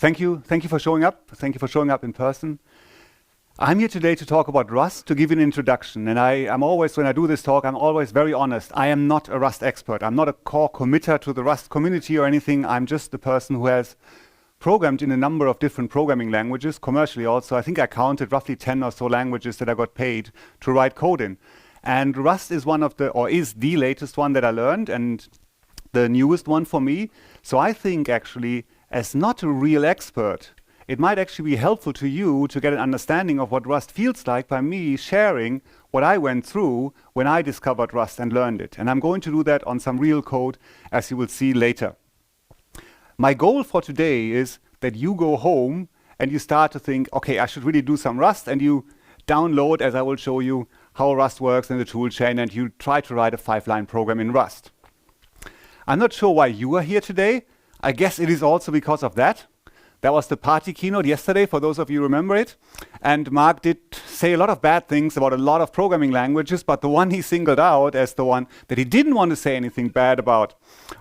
Thank you for showing up. Thank you for showing up in person. I'm here today to talk about Rust, to give you an introduction. And I'm always, when I do this talk, I'm always very honest. I am not a Rust expert. I'm not a core committer to the Rust community or anything. I'm just the person who has programmed in a number of different programming languages, commercially also. I think I counted roughly 10 or so languages that I got paid to write code in. And Rust is is the latest one that I learned and the newest one for me. So I think actually, as not a real expert, it might actually be helpful to you to get an understanding of what Rust feels like by me sharing what I went through when I discovered Rust and learned it. And I'm going to do that on some real code, as you will see later. My goal for today is that you go home and you start to think, okay, I should really do some Rust, and you download, as I will show you, how Rust works in the toolchain, and you try to write a 5-line program in Rust. I'm not sure why you are here today. I guess it is also because of that. That was the party keynote yesterday, for those of you who remember it. And Mark did say a lot of bad things about a lot of programming languages, but the one he singled out as the one that he didn't want to say anything bad about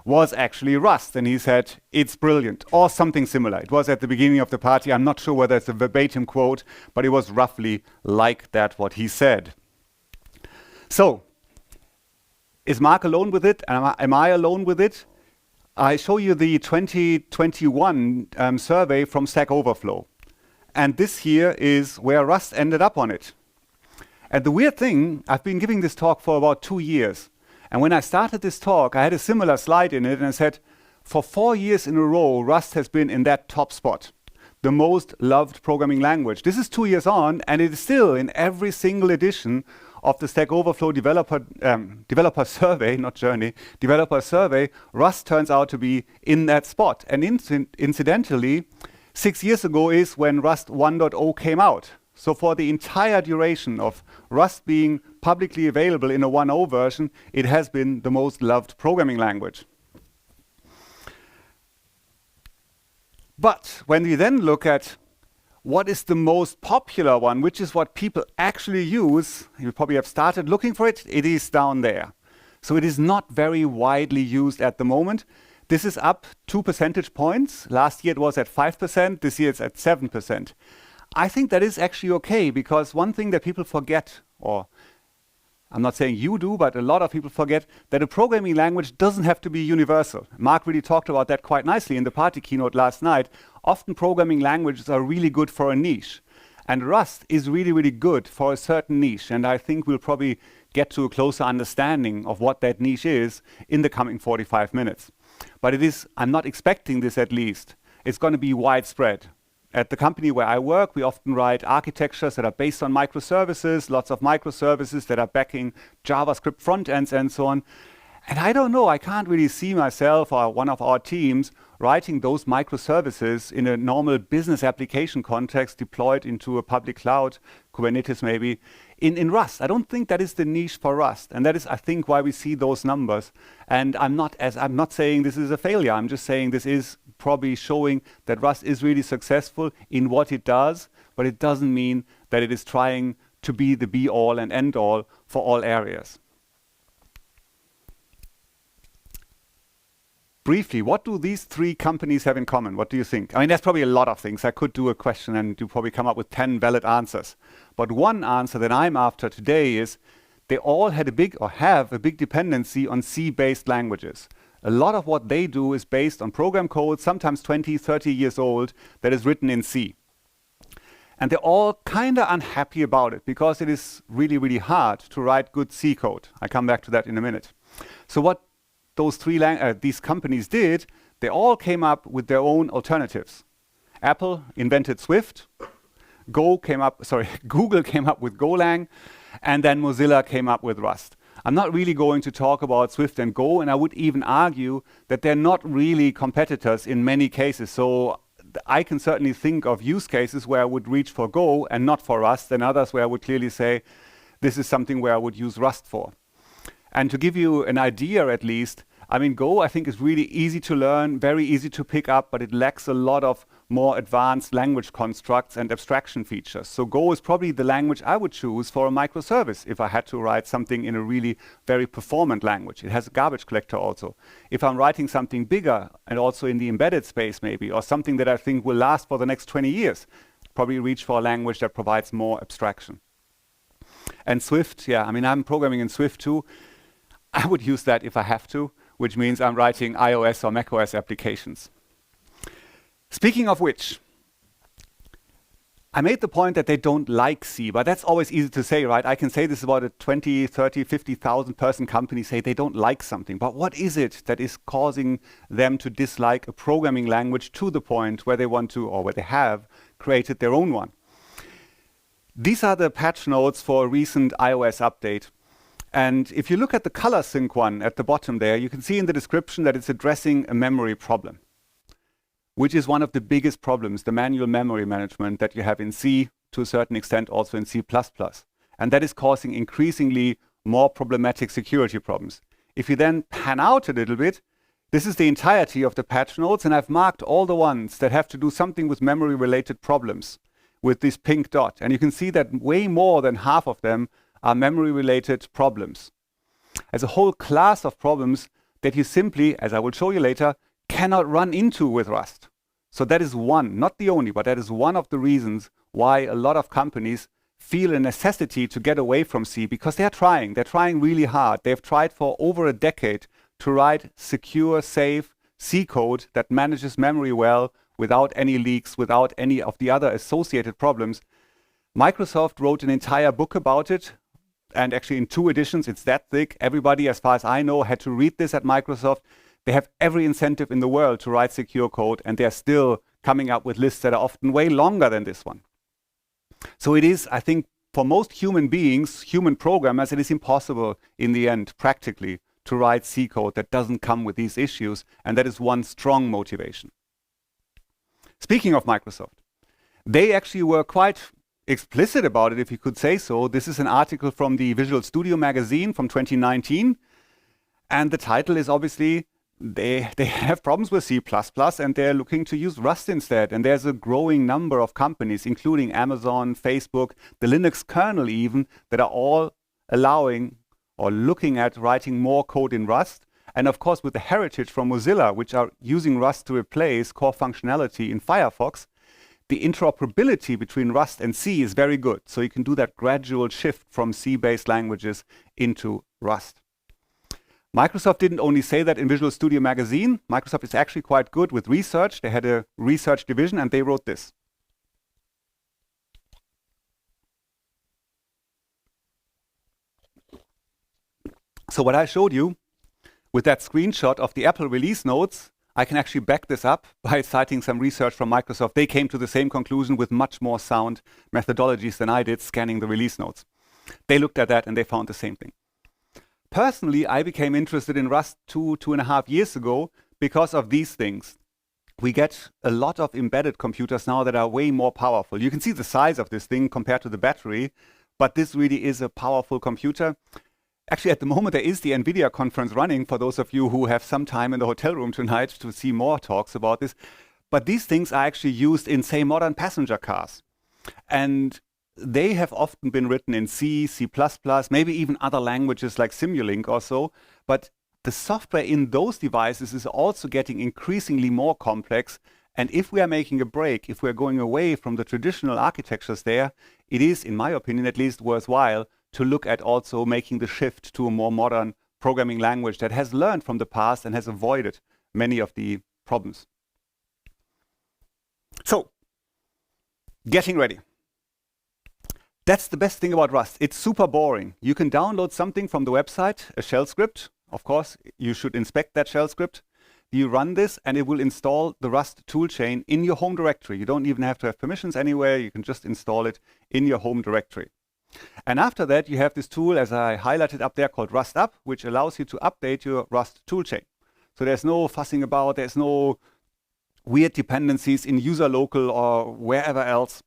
was actually Rust. And he said, it's brilliant, or something similar. It was at the beginning of the party. I'm not sure whether it's a verbatim quote, but it was roughly like that, what he said. So, is Mark alone with it? Am I alone with it? I show you the 2021 survey from StackOverflow. And this here is where Rust ended up on it. And the weird thing, I've been giving this talk for about 2 years. And when I started this talk, I had a similar slide in it, and I said, for 4 years in a row, Rust has been in that top spot, the most loved programming language. This is 2 years on, and it is still in every single edition of the StackOverflow developer survey, not journey, developer survey. Rust turns out to be in that spot. And incidentally, 6 years ago is when Rust 1.0 came out. So for the entire duration of Rust being publicly available in a 1.0 version, it has been the most loved programming language. But when we then look at what is the most popular one, which is what people actually use, you probably have started looking for it, it is down there. So it is not very widely used at the moment. This is up 2 percentage points. Last year it was at 5%, this year it's at 7%. I think that is actually okay, because one thing that people forget, or I'm not saying you do, but a lot of people forget, that a programming language doesn't have to be universal. Mark really talked about that quite nicely in the party keynote last night. Often programming languages are really good for a niche. And Rust is really, really good for a certain niche. And I think we'll probably get to a closer understanding of what that niche is in the coming 45 minutes. But it is, I'm not expecting this at least, it's going to be widespread. At the company where I work, we often write architectures that are based on microservices, lots of microservices that are backing JavaScript front ends and so on. And I don't know, I can't really see myself or one of our teams writing those microservices in a normal business application context deployed into a public cloud, Kubernetes maybe, in Rust. I don't think that is the niche for Rust. And that is, I think, why we see those numbers. And I'm not saying this is a failure. I'm just saying this is probably showing that Rust is really successful in what it does, but it doesn't mean that it is trying to be the be-all and end-all for all areas. Briefly, what do these 3 companies have in common? What do you think? I mean, there's probably a lot of things. I could do a question and you probably come up with 10 valid answers. But one answer that I'm after today is they all had a big, or have a big dependency on C-based languages. A lot of what they do is based on program code, sometimes 20, 30 years old, that is written in C. And they're all kind of unhappy about it because it is really, really hard to write good C code. I'll come back to that in a minute. So what those these companies did, they all came up with their own alternatives. Apple invented Swift, Google came up with Golang, and then Mozilla came up with Rust. I'm not really going to talk about Swift and Go, and I would even argue that they're not really competitors in many cases. So I can certainly think of use cases where I would reach for Go and not for Rust, and others where I would clearly say this is something where I would use Rust for. And to give you an idea at least, I mean, Go I think is really easy to learn, very easy to pick up, but it lacks a lot of more advanced language constructs and abstraction features. So Go is probably the language I would choose for a microservice if I had to write something in a really very performant language. It has a garbage collector also. If I'm writing something bigger and also in the embedded space maybe, or something that I think will last for the next 20 years, probably reach for a language that provides more abstraction. And Swift, yeah, I mean, I'm programming in Swift too. I would use that if I have to, which means I'm writing iOS or macOS applications. Speaking of which, I made the point that they don't like C, but that's always easy to say, right? I can say this about a 20, 30, 50,000 person company, say they don't like something. But what is it that is causing them to dislike a programming language to the point where they want to, or where they have, created their own one? These are the patch notes for a recent iOS update. And if you look at the color sync one at the bottom there, you can see in the description that it's addressing a memory problem, which is one of the biggest problems, the manual memory management that you have in C, to a certain extent also in C++. And that is causing increasingly more problematic security problems. If you then pan out a little bit, this is the entirety of the patch notes, and I've marked all the ones that have to do something with memory-related problems with this pink dot. And you can see that way more than half of them are memory-related problems. As a whole class of problems that you simply, as I will show you later, cannot run into with Rust. So that is one, not the only, but that is one of the reasons why a lot of companies feel a necessity to get away from C, because they're trying really hard. They've tried for over a decade to write secure, safe C code that manages memory well, without any leaks, without any of the other associated problems. Microsoft wrote an entire book about it, and actually in 2 editions, it's that thick. Everybody, as far as I know, had to read this at Microsoft. They have every incentive in the world to write secure code, and they're still coming up with lists that are often way longer than this one. So it is, I think, for most human beings, human programmers, it is impossible in the end, practically, to write C code that doesn't come with these issues, and that is one strong motivation. Speaking of Microsoft, they actually were quite explicit about it, if you could say so. This is an article from the Visual Studio magazine from 2019, and the title is obviously they have problems with C++ and they're looking to use Rust instead. And there's a growing number of companies, including Amazon, Facebook, the Linux kernel even, that are all allowing or looking at writing more code in Rust. And of course, with the heritage from Mozilla, which are using Rust to replace core functionality in Firefox, the interoperability between Rust and C is very good. So you can do that gradual shift from C-based languages into Rust. Microsoft didn't only say that in Visual Studio magazine. Microsoft is actually quite good with research. They had a research division and they wrote this. So what I showed you with that screenshot of the Apple release notes, I can actually back this up by citing some research from Microsoft. They came to the same conclusion with much more sound methodologies than I did scanning the release notes. They looked at that and they found the same thing. Personally, I became interested in Rust 2.5 years ago because of these things. We get a lot of embedded computers now that are way more powerful. You can see the size of this thing compared to the battery, but this really is a powerful computer. Actually, at the moment, there is the NVIDIA conference running for those of you who have some time in the hotel room tonight to see more talks about this. But these things are actually used in, say, modern passenger cars. And they have often been written in C, C++, maybe even other languages like Simulink or so. But the software in those devices is also getting increasingly more complex. And if we are making a break, if we're going away from the traditional architectures there, it is, in my opinion at least, worthwhile to look at also making the shift to a more modern programming language that has learned from the past and has avoided many of the problems. So, getting ready. That's the best thing about Rust. It's super boring. You can download something from the website, a shell script. Of course, you should inspect that shell script. You run this and it will install the Rust toolchain in your home directory. You don't even have to have permissions anywhere. You can just install it in your home directory. And after that, you have this tool, as I highlighted up there, called Rust Up, which allows you to update your Rust toolchain. So there's no fussing about, there's no weird dependencies in user local or wherever else.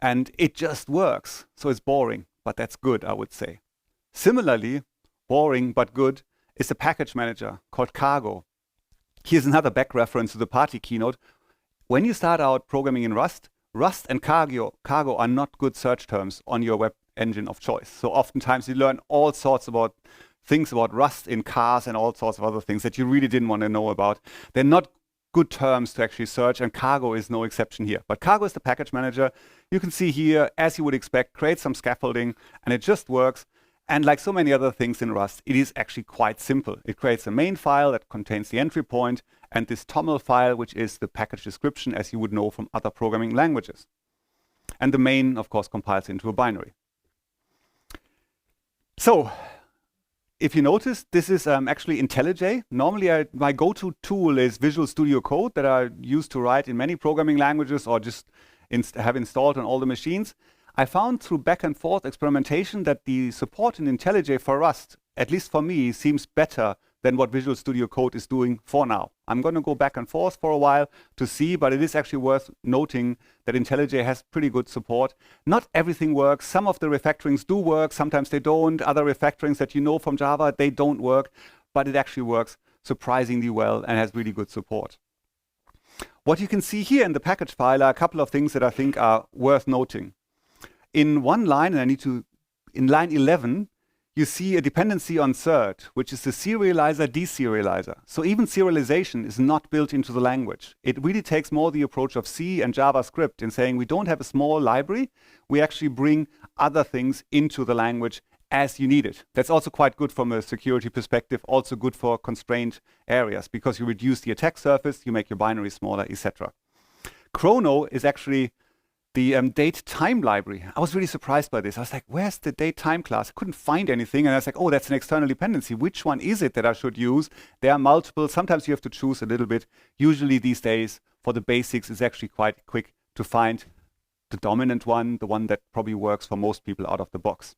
And it just works. So it's boring, but that's good, I would say. Similarly, boring but good is a package manager called Cargo. Here's another back reference to the party keynote. When you start out programming in Rust, Rust and cargo are not good search terms on your web engine of choice. So oftentimes you learn all sorts about things about Rust in cars and all sorts of other things that you really didn't want to know about. They're not good terms to actually search, and cargo is no exception here. But cargo is the package manager. You can see here, as you would expect, create some scaffolding, and it just works. And like so many other things in Rust, it is actually quite simple. It creates a main file that contains the entry point and this toml file, which is the package description, as you would know from other programming languages. And the main, of course, compiles into a binary. So, if you notice, this is actually IntelliJ. Normally, my go-to tool is Visual Studio Code that I use to write in many programming languages or just have installed on all the machines. I found through back and forth experimentation that the support in IntelliJ for Rust, at least for me, seems better than what Visual Studio Code is doing for now. I'm going to go back and forth for a while to see, but it is actually worth noting that IntelliJ has pretty good support. Not everything works. Some of the refactorings do work, sometimes they don't. Other refactorings that you know from Java, they don't work, but it actually works surprisingly well and has really good support. What you can see here in the package file are a couple of things that I think are worth noting. In one line, and in line 11, you see a dependency on cert, which is the serializer deserializer. So even serialization is not built into the language. It really takes more the approach of C and JavaScript in saying we don't have a small library, we actually bring other things into the language as you need it. That's also quite good from a security perspective, also good for constrained areas, because you reduce the attack surface, you make your binary smaller, etc. Chrono is actually the date time library. I was really surprised by this. I was like, where's the date time class? I couldn't find anything. And I was like, oh, that's an external dependency. Which one is it that I should use? There are multiple. Sometimes you have to choose a little bit. Usually these days, for the basics, it's actually quite quick to find the dominant one, the one that probably works for most people out of the box.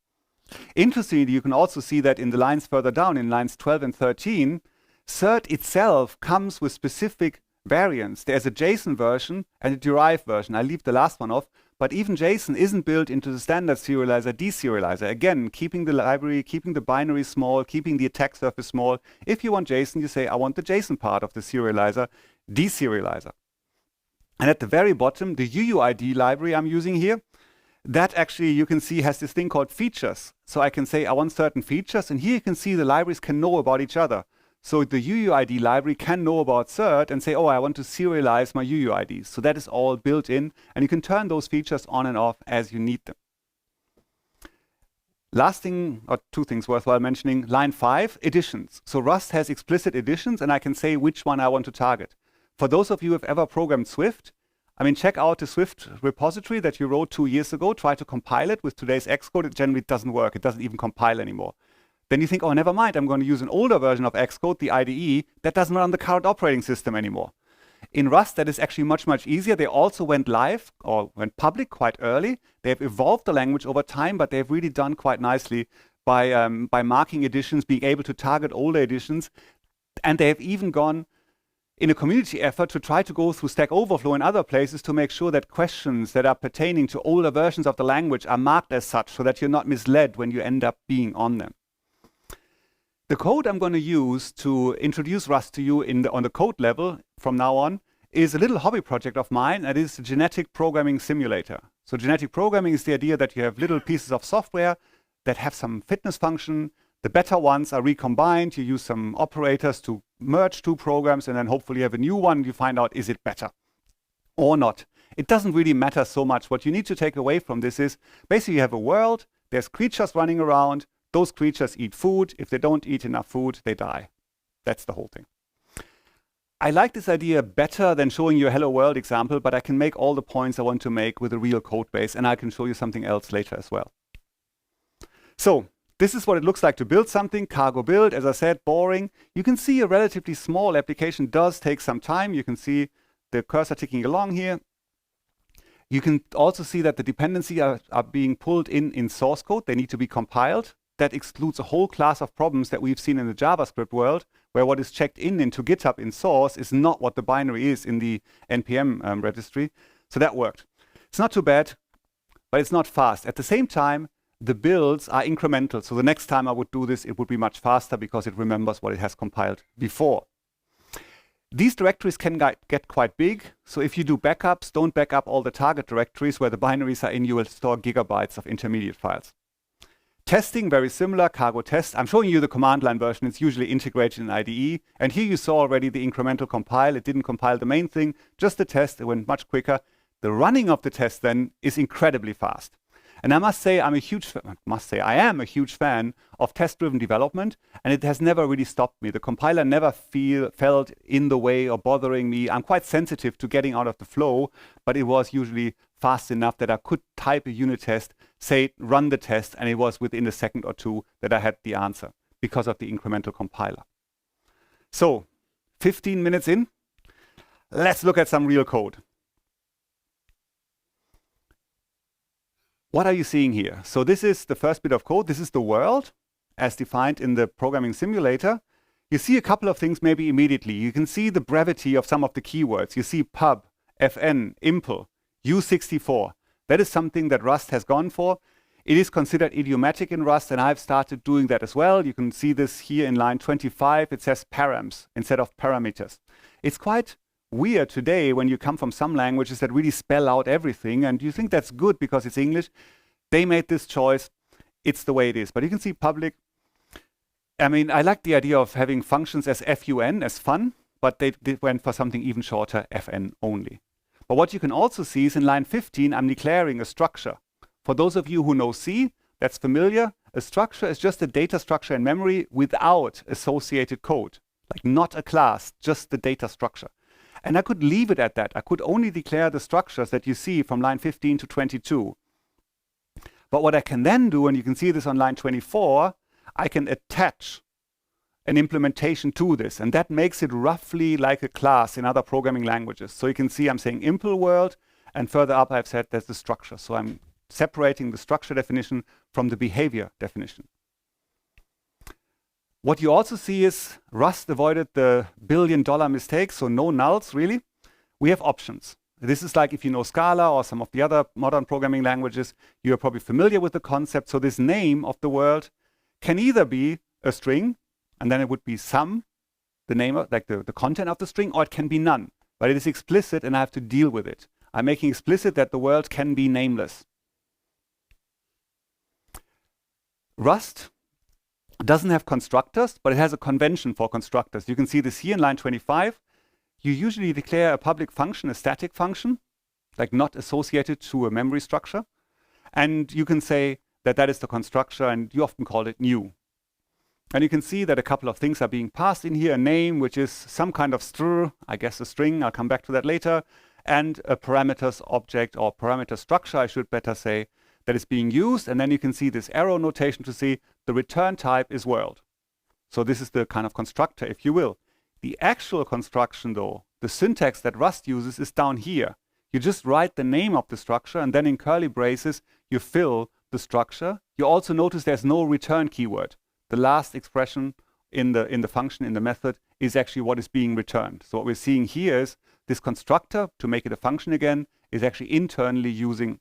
Interestingly, you can also see that in the lines further down, in lines 12 and 13, cert itself comes with specific variants. There's a JSON version and a derived version. I leave the last one off, but even JSON isn't built into the standard serializer, deserializer. Again, keeping the library, keeping the binary small, keeping the attack surface small. If you want JSON, you say, I want the JSON part of the serializer, deserializer. And at the very bottom, the UUID library I'm using here, that actually you can see has this thing called features. So I can say I want certain features, and here you can see the libraries can know about each other. So the UUID library can know about cert and say, oh, I want to serialize my UUIDs. So that is all built in, and you can turn those features on and off as you need them. Last thing, or two things worthwhile mentioning, line 5, additions. So Rust has explicit additions, and I can say which one I want to target. For those of you who have ever programmed Swift, I mean, check out the Swift repository that you wrote 2 years ago. Try to compile it with today's Xcode. It generally doesn't work. It doesn't even compile anymore. Then you think, oh, never mind, I'm going to use an older version of Xcode, the IDE, that doesn't run on the current operating system anymore. In Rust, that is actually much, much easier. They also went live or went public quite early. They've evolved the language over time, but they've really done quite nicely by marking editions, being able to target older editions. And they have even gone in a community effort to try to go through StackOverflow and other places to make sure that questions that are pertaining to older versions of the language are marked as such so that you're not misled when you end up being on them. The code I'm going to use to introduce Rust to you on the code level from now on is a little hobby project of mine, and it is a genetic programming simulator. So genetic programming is the idea that you have little pieces of software that have some fitness function. The better ones are recombined. You use some operators to merge two programs, and then hopefully you have a new one. You find out, is it better or not? It doesn't really matter so much. What you need to take away from this is basically you have a world, there's creatures running around. Those creatures eat food. If they don't eat enough food, they die. That's the whole thing. I like this idea better than showing you a Hello World example, but I can make all the points I want to make with a real code base, and I can show you something else later as well. So this is what it looks like to build something. Cargo build, as I said, boring. You can see a relatively small application does take some time. You can see the cursor ticking along here. You can also see that the dependencies are being pulled in source code. They need to be compiled. That excludes a whole class of problems that we've seen in the JavaScript world, where what is checked into GitHub in source is not what the binary is in the NPM registry. So that worked. It's not too bad, but it's not fast. At the same time, the builds are incremental. So the next time I would do this, it would be much faster because it remembers what it has compiled before. These directories can get quite big. So if you do backups, don't back up all the target directories where the binaries are in. You will store gigabytes of intermediate files. Testing, very similar, cargo test. I'm showing you the command line version. It's usually integrated in IDE. And here you saw already the incremental compile. It didn't compile the main thing, just the test. It went much quicker. The running of the test then is incredibly fast. And I must say, I am a huge fan of test-driven development, and it has never really stopped me. The compiler never felt in the way or bothering me. I'm quite sensitive to getting out of the flow, but it was usually fast enough that I could type a unit test, say, run the test, and it was within a second or two that I had the answer because of the incremental compiler. So, 15 minutes in, let's look at some real code. What are you seeing here? So this is the first bit of code. This is the world as defined in the programming simulator. You see a couple of things maybe immediately. You can see the brevity of some of the keywords. You see pub, fn, impl, u64. That is something that Rust has gone for. It is considered idiomatic in Rust, and I've started doing that as well. You can see this here in line 25. It says params instead of parameters. It's quite weird today when you come from some languages that really spell out everything, and you think that's good because it's English. They made this choice. It's the way it is. But you can see public. I mean, I like the idea of having functions as fun, as fun, but they went for something even shorter, fn only. But what you can also see is in line 15, I'm declaring a structure. For those of you who know C, that's familiar. A structure is just a data structure in memory without associated code, like not a class, just the data structure. And I could leave it at that. I could only declare the structures that you see from line 15 to 22. But what I can then do, and you can see this on line 24, I can attach an implementation to this. And that makes it roughly like a class in other programming languages. So you can see I'm saying impl world, and further up I've said there's the structure. So I'm separating the structure definition from the behavior definition. What you also see is Rust avoided the billion-dollar mistake, so no nulls really. We have options. This is like if you know Scala or some of the other modern programming languages, you're probably familiar with the concept. So this name of the world can either be a string, and then it would be some, the name of, like the content of the string, or it can be none. But it is explicit and I have to deal with it. I'm making explicit that the world can be nameless. Rust doesn't have constructors, but it has a convention for constructors. You can see this here in line 25. You usually declare a public function, a static function, like not associated to a memory structure. And you can say that that is the constructor, and you often call it new. And you can see that a couple of things are being passed in here, a name, which is some kind of str, I guess a string, I'll come back to that later, and a parameters object or parameter structure, I should better say, that is being used. And then you can see this arrow notation to see the return type is world. So this is the kind of constructor, if you will. The actual construction, though, the syntax that Rust uses is down here. You just write the name of the structure, and then in curly braces, you fill the structure. You also notice there's no return keyword. The last expression in the function, in the method, is actually what is being returned. So what we're seeing here is this constructor, to make it a function again, is actually internally using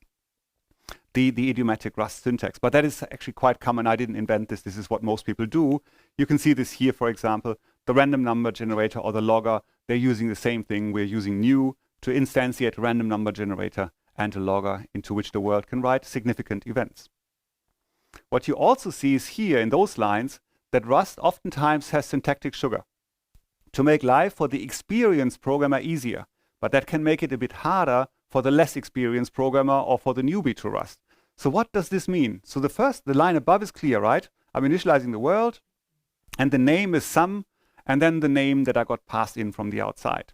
the idiomatic Rust syntax. But that is actually quite common. I didn't invent this. This is what most people do. You can see this here, for example, the random number generator or the logger. They're using the same thing. We're using new to instantiate a random number generator and a logger into which the world can write significant events. What you also see is here in those lines that Rust oftentimes has syntactic sugar to make life for the experienced programmer easier. But that can make it a bit harder for the less experienced programmer or for the newbie to Rust. So what does this mean? So the line above is clear, right? I'm initializing the world, and the name is some, and then the name that I got passed in from the outside.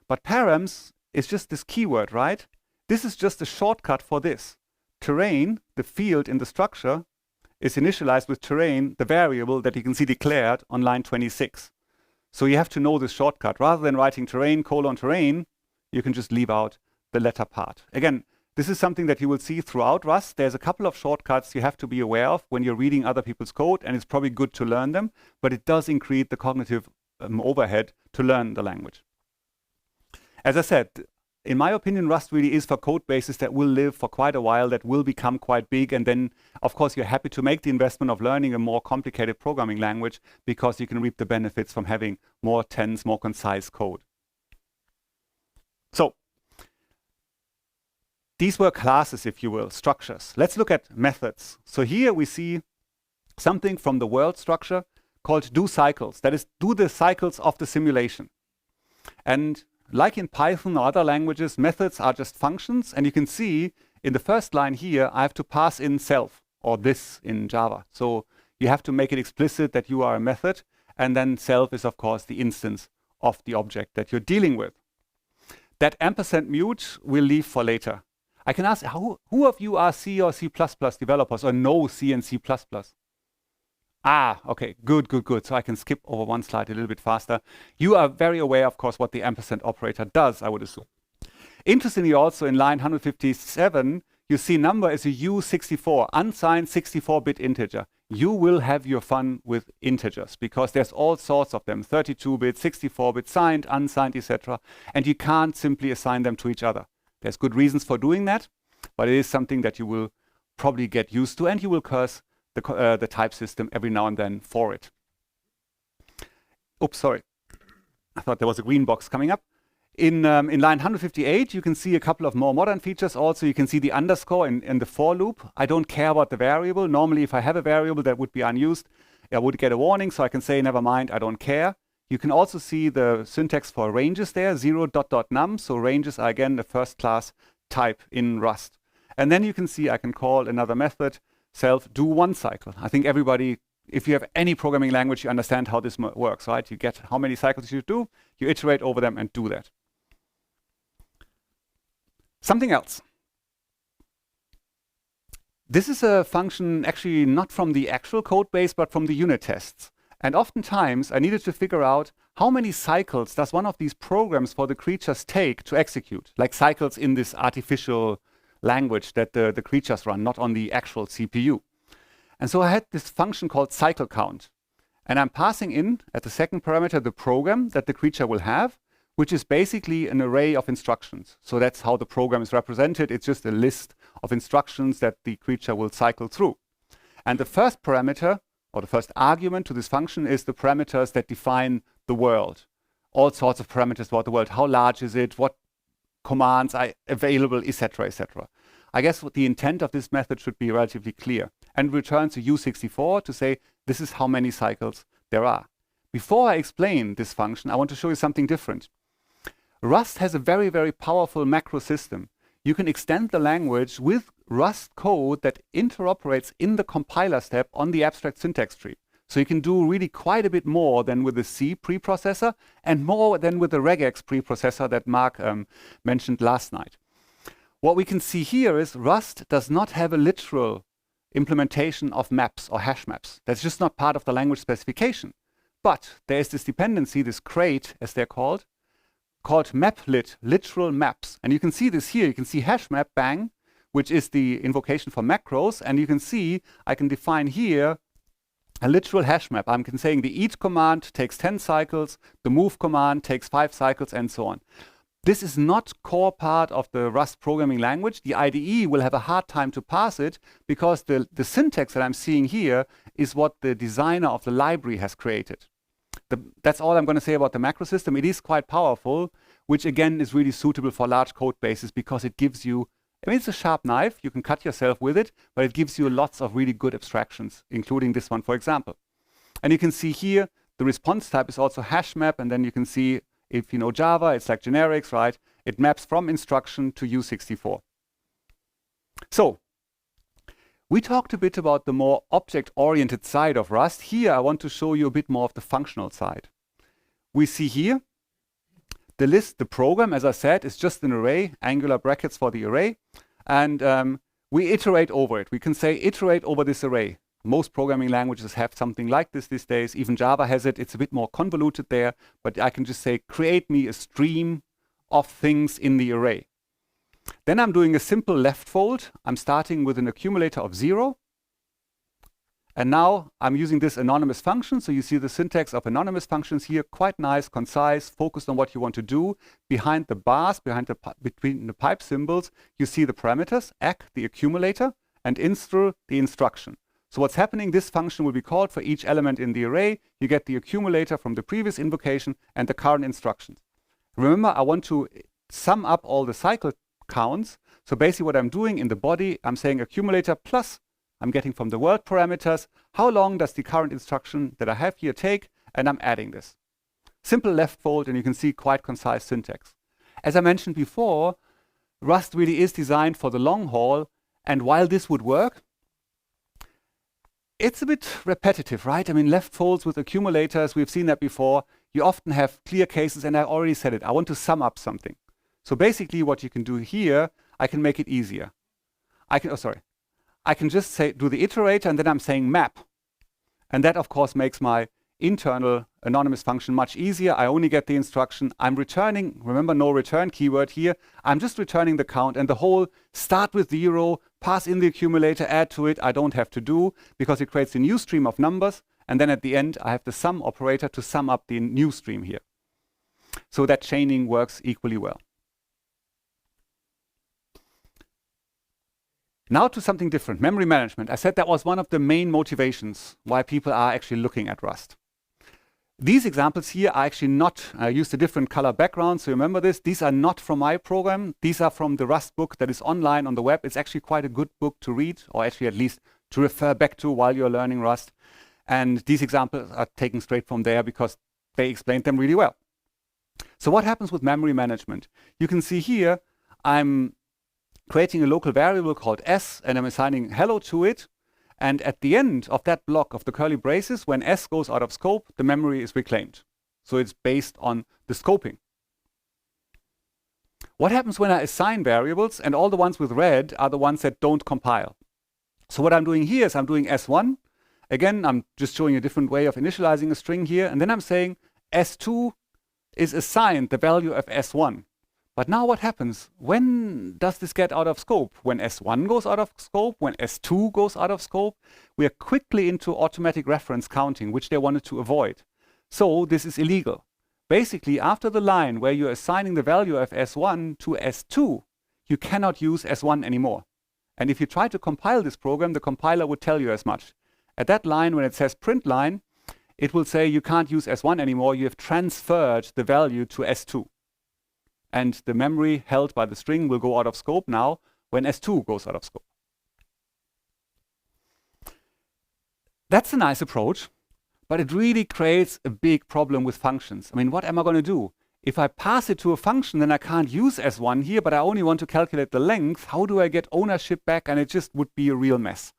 But params is just this keyword, right? This is just a shortcut for this. Terrain, the field in the structure, is initialized with terrain, the variable that you can see declared on line 26. So you have to know this shortcut. Rather than writing terrain, terrain, you can just leave out the letter part. Again, this is something that you will see throughout Rust. There's a couple of shortcuts you have to be aware of when you're reading other people's code, and it's probably good to learn them, but it does increase the cognitive overhead to learn the language. As I said, in my opinion, Rust really is for code bases that will live for quite a while, that will become quite big. And then, of course, you're happy to make the investment of learning a more complicated programming language because you can reap the benefits from having more tense, more concise code. So these were classes, if you will, structures. Let's look at methods. So here we see something from the world structure called do cycles. That is, do the cycles of the simulation. And like in Python or other languages, methods are just functions. And you can see in the first line here, I have to pass in self, or this in Java. So you have to make it explicit that you are a method. And then self is, of course, the instance of the object that you're dealing with. That ampersand mute we'll leave for later. I can ask, who of you are C or C++ developers or know C and C++? Ah, okay, good. So I can skip over one slide a little bit faster. You are very aware, of course, what the ampersand operator does, I would assume. Interestingly, also in line 157, you see number is a U64, unsigned 64-bit integer. You will have your fun with integers because there's all sorts of them, 32-bit, 64-bit, signed, unsigned, etc. And you can't simply assign them to each other. There's good reasons for doing that, but it is something that you will probably get used to, and you will curse the type system every now and then for it. Oops, sorry. I thought there was a green box coming up. In line 158, you can see a couple of more modern features. Also, you can see the underscore in the for loop. I don't care about the variable. Normally, if I have a variable that would be unused, I would get a warning, so I can say, never mind, I don't care. You can also see the syntax for ranges there, 0.num. So ranges are, again, the first class type in Rust. And then you can see I can call another method, self do one cycle. I think everybody, if you have any programming language, you understand how this works, right? You get how many cycles you do, you iterate over them and do that. Something else. This is a function actually not from the actual code base, but from the unit tests. And oftentimes I needed to figure out how many cycles does one of these programs for the creatures take to execute, like cycles in this artificial language that the creatures run, not on the actual CPU. And so I had this function called cycle count. And I'm passing in at the second parameter the program that the creature will have, which is basically an array of instructions. So that's how the program is represented. It's just a list of instructions that the creature will cycle through. And the first parameter, or the first argument to this function, is the parameters that define the world. All sorts of parameters about the world. How large is it? What commands are available, etc., etc. I guess what the intent of this method should be relatively clear. And returns a U64 to say, this is how many cycles there are. Before I explain this function, I want to show you something different. Rust has a very, very powerful macro system. You can extend the language with Rust code that interoperates in the compiler step on the abstract syntax tree. So you can do really quite a bit more than with the C preprocessor and more than with the regex preprocessor that Mark mentioned last night. What we can see here is Rust does not have a literal implementation of maps or hash maps. That's just not part of the language specification. But there is this dependency, this crate, as they're called maplit, literal maps. And you can see this here. You can see hash map, bang, which is the invocation for macros. And you can see I can define here a literal hash map. I'm saying the each command takes 10 cycles, the move command takes 5 cycles, and so on. This is not core part of the Rust programming language. The IDE will have a hard time to parse it because the syntax that I'm seeing here is what the designer of the library has created. That's all I'm going to say about the macro system. It is quite powerful, which again is really suitable for large code bases because it gives you, I mean, it's a sharp knife. You can cut yourself with it, but it gives you lots of really good abstractions, including this one, for example. And you can see here, the response type is also hash map. And then you can see, if you know Java, it's like generics, right? It maps from instruction to U64. So we talked a bit about the more object-oriented side of Rust. Here, I want to show you a bit more of the functional side. We see here the list, the program, as I said, is just an array, angular brackets for the array. And we iterate over it. We can say iterate over this array. Most programming languages have something like this these days. Even Java has it. It's a bit more convoluted there. But I can just say, create me a stream of things in the array. Then I'm doing a simple left fold. I'm starting with an accumulator of 0. And now I'm using this anonymous function. So you see the syntax of anonymous functions here, quite nice, concise, focused on what you want to do. Behind the bars, between the pipe symbols, you see the parameters, ACK, the accumulator, and instr, the instruction. So what's happening, this function will be called for each element in the array. You get the accumulator from the previous invocation and the current instructions. Remember, I want to sum up all the cycle counts. So basically what I'm doing in the body, I'm saying accumulator plus I'm getting from the world parameters, how long does the current instruction that I have here take, and I'm adding this. Simple left fold, and you can see quite concise syntax. As I mentioned before, Rust really is designed for the long haul, and while this would work, it's a bit repetitive, right? I mean, left folds with accumulators, we've seen that before. You often have clear cases, and I already said it, I want to sum up something. So basically what you can do here, I can make it easier. I can just say, do the iterator, and then I'm saying map. And that, of course, makes my internal anonymous function much easier. I only get the instruction. I'm returning, remember, no return keyword here. I'm just returning the count, and the whole start with 0, pass in the accumulator, add to it, I don't have to do, because it creates a new stream of numbers. And then at the end, I have the sum operator to sum up the new stream here. So that chaining works equally well. Now to something different, memory management. I said that was one of the main motivations why people are actually looking at Rust. These examples here are actually not, I used a different color background, so remember this. These are not from my program. These are from the Rust book that is online on the web. It's actually quite a good book to read, or actually at least to refer back to while you're learning Rust. And these examples are taken straight from there because they explained them really well. So what happens with memory management? You can see here, I'm creating a local variable called s, and I'm assigning hello to it. And at the end of that block of the curly braces, when s goes out of scope, the memory is reclaimed. So it's based on the scoping. What happens when I assign variables, and all the ones with red are the ones that don't compile? So what I'm doing here is I'm doing s1. Again, I'm just showing a different way of initializing a string here. And then I'm saying s2 is assigned the value of s1. But now what happens? When does this get out of scope? When S1 goes out of scope? When S2 goes out of scope? We are quickly into automatic reference counting, which they wanted to avoid. So this is illegal. Basically, after the line where you're assigning the value of S1 to S2, you cannot use S1 anymore. And if you try to compile this program, the compiler would tell you as much. At that line, when it says print line, it will say you can't use S1 anymore. You have transferred the value to S2. And the memory held by the string will go out of scope now when S2 goes out of scope. That's a nice approach, but it really creates a big problem with functions. I mean, what am I going to do? If I pass it to a function, then I can't use S1 here, but I only want to calculate the length. How do I get ownership back? And it just would be a real mess.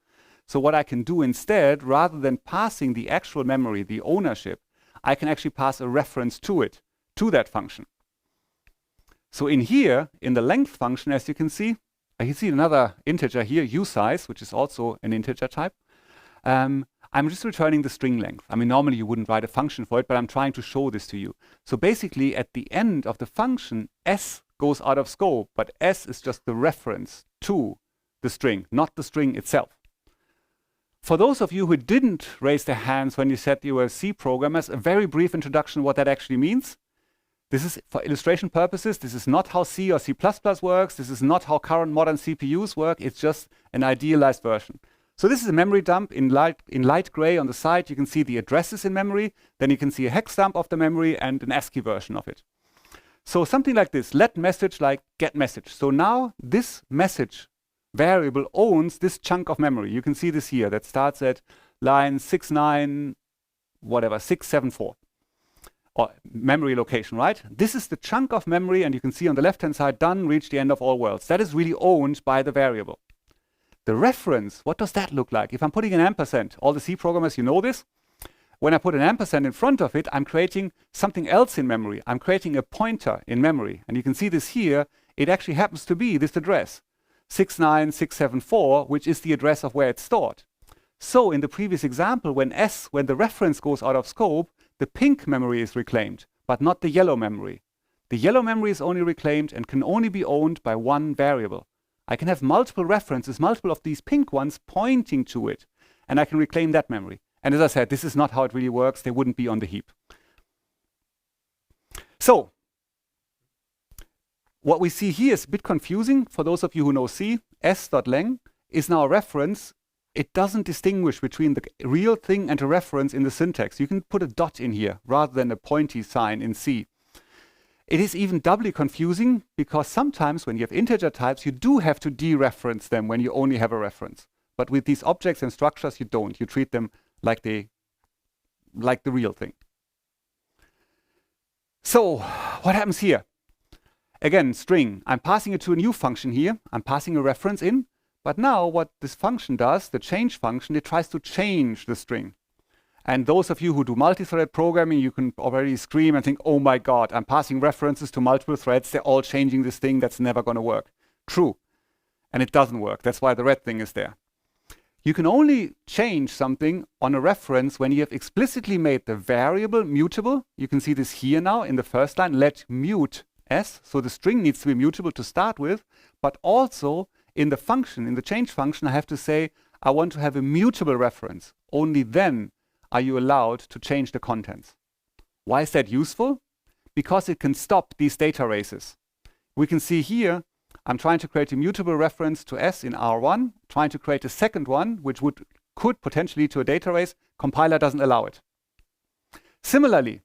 So what I can do instead, rather than passing the actual memory, the ownership, I can actually pass a reference to it, to that function. So in here, in the length function, as you can see another integer here, usize, which is also an integer type. I'm just returning the string length. I mean, normally you wouldn't write a function for it, but I'm trying to show this to you. So basically, at the end of the function, s goes out of scope, but s is just the reference to the string, not the string itself. For those of you who didn't raise their hands when you said you were C programmers, a very brief introduction what that actually means. This is for illustration purposes. This is not how C or C++ works. This is not how current modern CPUs work. It's just an idealized version. So this is a memory dump in light gray on the side. You can see the addresses in memory. Then you can see a hex dump of the memory and an ASCII version of it. So something like this, let message like get message. So now this message variable owns this chunk of memory. You can see this here that starts at line 674. Or memory location, right? This is the chunk of memory, and you can see on the left-hand side, done, reach the end of all worlds. That is really owned by the variable. The reference, what does that look like? If I'm putting an ampersand, all the C programmers, you know this. When I put an ampersand in front of it, I'm creating something else in memory. I'm creating a pointer in memory. And you can see this here. It actually happens to be this address, 69674, which is the address of where it's stored. So in the previous example, when the reference goes out of scope, the pink memory is reclaimed, but not the yellow memory. The yellow memory is only reclaimed and can only be owned by one variable. I can have multiple references, multiple of these pink ones pointing to it. and I can reclaim that memory. And as I said, this is not how it really works. They wouldn't be on the heap. So what we see here is a bit confusing for those of you who know C. S.lang is now a reference. It doesn't distinguish between the real thing and a reference in the syntax. You can put a dot in here rather than a pointy sign in C. It is even doubly confusing because sometimes when you have integer types, you do have to dereference them when you only have a reference. But with these objects and structures, you don't. You treat them like the real thing. So what happens here? Again, string. I'm passing it to a new function here. I'm passing a reference in. But now what this function does, the change function, it tries to change the string. And those of you who do multi-thread programming, you can already scream and think, oh my God, I'm passing references to multiple threads. They're all changing this thing. That's never going to work. True. And it doesn't work. That's why the red thing is there. You can only change something on a reference when you have explicitly made the variable mutable. You can see this here now in the first line, let mute s. So the string needs to be mutable to start with, but also in the function, in the change function, I have to say, I want to have a mutable reference. Only then are you allowed to change the contents. Why is that useful? Because it can stop these data races. We can see here, I'm trying to create a mutable reference to S in R1, trying to create a second one, which could potentially lead to a data race. Compiler doesn't allow it. Similarly,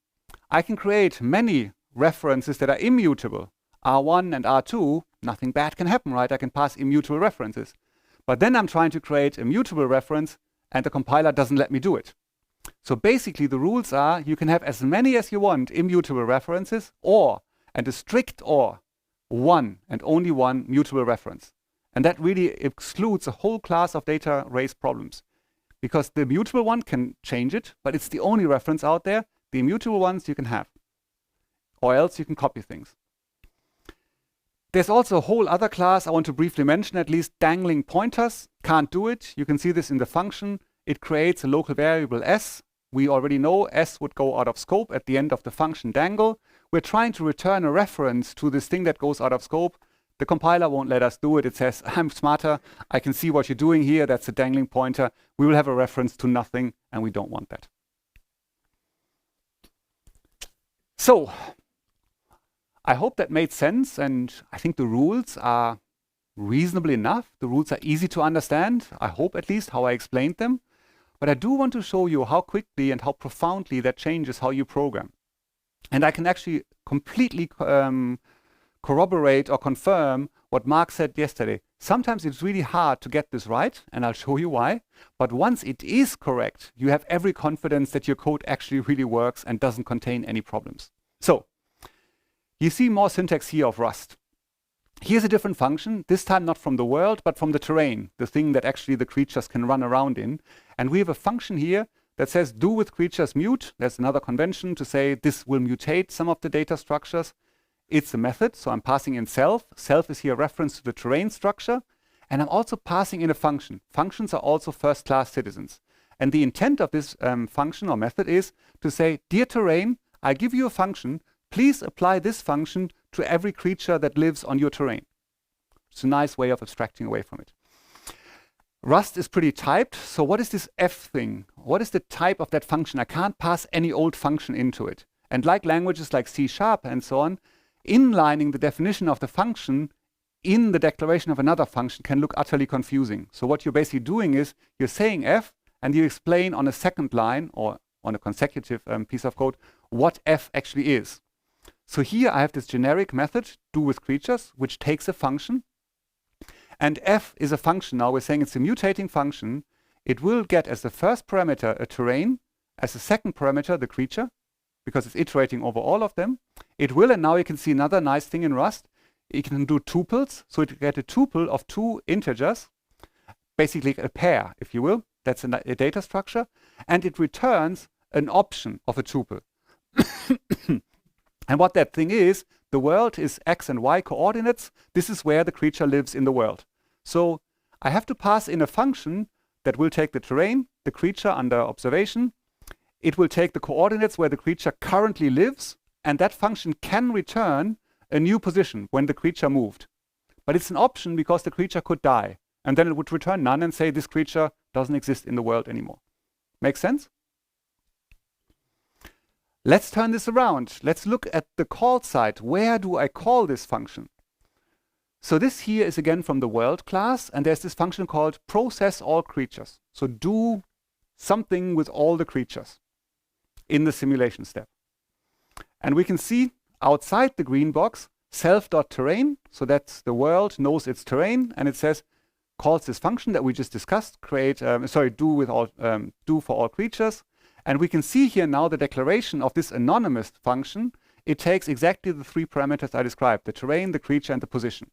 I can create many references that are immutable. R1 and R2, nothing bad can happen, right? I can pass immutable references. But then I'm trying to create a mutable reference, and the compiler doesn't let me do it. So basically, the rules are you can have as many as you want immutable references, or, and a strict or, one and only one mutable reference. And that really excludes a whole class of data race problems. Because the mutable one can change it, but it's the only reference out there. The immutable ones you can have. Or else you can copy things. There's also a whole other class I want to briefly mention, at least dangling pointers. Can't do it. You can see this in the function. It creates a local variable s. We already know s would go out of scope at the end of the function dangle. We're trying to return a reference to this thing that goes out of scope. The compiler won't let us do it. It says, I'm smarter. I can see what you're doing here. That's a dangling pointer. We will have a reference to nothing, and we don't want that. So I hope that made sense, and I think the rules are reasonable enough. The rules are easy to understand, I hope at least, how I explained them. But I do want to show you how quickly and how profoundly that changes how you program. And I can actually completely corroborate or confirm what Mark said yesterday. Sometimes it's really hard to get this right, and I'll show you why. But once it is correct, you have every confidence that your code actually really works and doesn't contain any problems. So you see more syntax here of Rust. Here's a different function, this time not from the world, but from the terrain, the thing that actually the creatures can run around in. And we have a function here that says do with creatures mute. There's another convention to say this will mutate some of the data structures. It's a method, so I'm passing in self. Self is here a reference to the terrain structure. And I'm also passing in a function. Functions are also first-class citizens. And the intent of this function or method is to say, dear terrain, I give you a function. Please apply this function to every creature that lives on your terrain. It's a nice way of abstracting away from it. Rust is pretty typed. So what is this f thing? What is the type of that function? I can't pass any old function into it. And like languages like C# and so on, inlining the definition of the function in the declaration of another function can look utterly confusing. So what you're basically doing is you're saying f, and you explain on a second line or on a consecutive piece of code what f actually is. So here I have this generic method, do with creatures, which takes a function. And f is a function. Now we're saying it's a mutating function. It will get as the first parameter a terrain, as the second parameter the creature, because it's iterating over all of them. It will, and now you can see another nice thing in Rust. It can do tuples, so it get a tuple of two integers, basically a pair, if you will. That's a data structure. And it returns an option of a tuple. And what that thing is, the world is x and y coordinates. This is where the creature lives in the world. So I have to pass in a function that will take the terrain, the creature under observation. It will take the coordinates where the creature currently lives, and that function can return a new position when the creature moved. But it's an option because the creature could die. And then it would return none and say this creature doesn't exist in the world anymore. Make sense? Let's turn this around. Let's look at the call side. Where do I call this function? So this here is again from the world class, and there's this function called process all creatures. So do something with all the creatures in the simulation step. And we can see outside the green box, self.terrain, so that's the world knows its terrain, and it says, calls this function that we just discussed, do for all creatures. And we can see here now the declaration of this anonymous function. It takes exactly the 3 parameters I described, the terrain, the creature, and the position.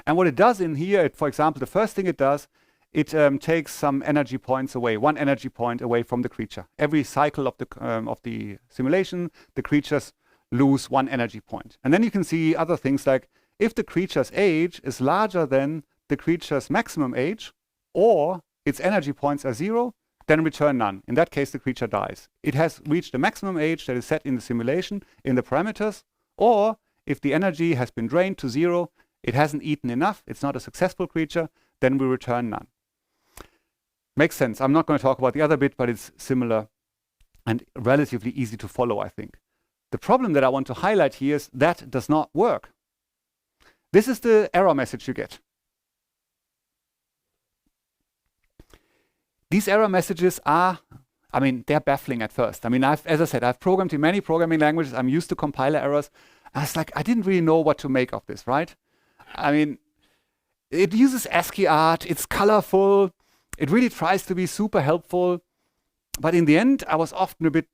And what it does in here, for example, the first thing it does, it takes some energy points away, 1 energy point away from the creature. Every cycle of the simulation, the creatures lose 1 energy point. And then you can see other things like if the creature's age is larger than the creature's maximum age, or its energy points are 0, then return none. In that case, the creature dies. It has reached the maximum age that is set in the simulation in the parameters, or if the energy has been drained to 0, it hasn't eaten enough, it's not a successful creature, then we return none. Makes sense. I'm not going to talk about the other bit, but it's similar and relatively easy to follow, I think. The problem that I want to highlight here is that does not work. This is the error message you get. These error messages are, they're baffling at first. As I said, I've programmed in many programming languages. I'm used to compiler errors. I didn't really know what to make of this, right? It uses ASCII art. It's colorful. It really tries to be super helpful. But in the end, I was often a bit,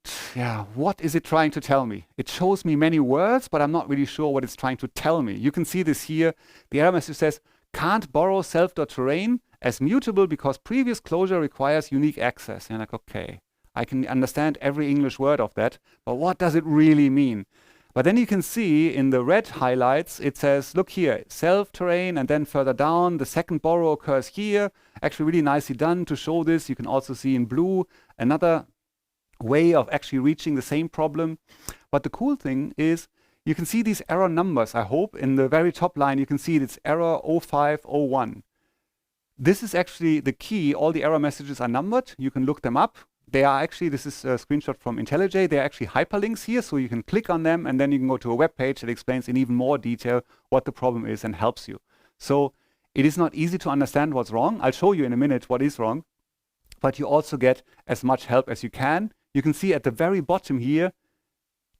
what is it trying to tell me? It shows me many words, but I'm not really sure what it's trying to tell me. You can see this here. The error message says, can't borrow self.terrain as mutable because previous closure requires unique access. And okay, I can understand every English word of that, but what does it really mean? But then you can see in the red highlights, it says, look here, self-terrain, and then further down, the second borrow occurs here. Actually really nicely done to show this. You can also see in blue another way of actually reaching the same problem. But the cool thing is you can see these error numbers, I hope. In the very top line, you can see it's error 0501. This is actually the key. All the error messages are numbered. You can look them up. They are actually, this is a screenshot from IntelliJ. They're actually hyperlinks here, so you can click on them and then you can go to a web page that explains in even more detail what the problem is and helps you. So it is not easy to understand what's wrong. I'll show you in a minute what is wrong, but you also get as much help as you can. You can see at the very bottom here,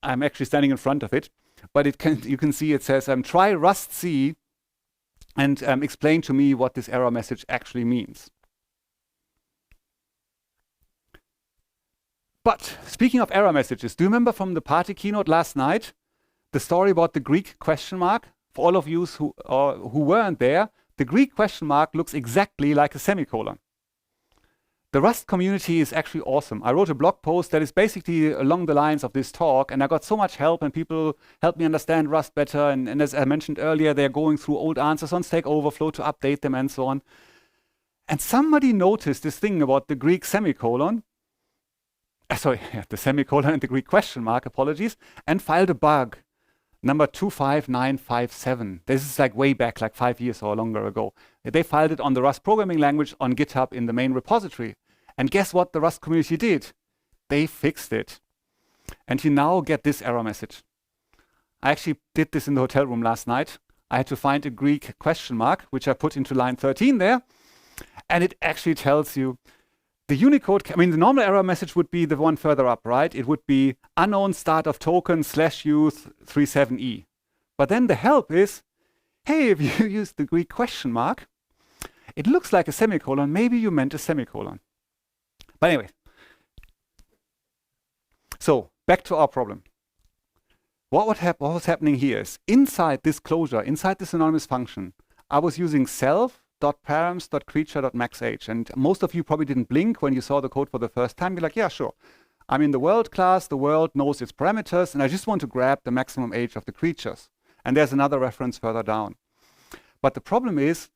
I'm actually standing in front of it, but you can see it says, try rustc and explain to me what this error message actually means. But speaking of error messages, do you remember from the party keynote last night, the story about the Greek question mark? For all of you who weren't there, the Greek question mark looks exactly like a semicolon. The Rust community is actually awesome. I wrote a blog post that is basically along the lines of this talk, and I got so much help, and people helped me understand Rust better. And as I mentioned earlier, they're going through old answers on StackOverflow to update them and so on. And somebody noticed this thing about the Greek semicolon, the semicolon and the Greek question mark, apologies, and filed a bug, number 25957. This is like way back, like 5 years or longer ago. They filed it on the Rust programming language on GitHub in the main repository. And guess what the Rust community did? They fixed it. And you now get this error message. I actually did this in the hotel room last night. I had to find a Greek question mark, which I put into line 13 there. And it actually tells you the Unicode, the normal error message would be the one further up, right? It would be unknown start of token /u37e. But then the help is, hey, if you use the Greek question mark, it looks like a semicolon. Maybe you meant a semicolon. But anyway. So back to our problem. What was happening here is inside this closure, inside this anonymous function, I was using self.params.creature.maxH. And most of you probably didn't blink when you saw the code for the first time. You're like, yeah, sure. I'm in the world class. The world knows its parameters. And I just want to grab the maximum age of the creatures. And there's another reference further down. But the problem is,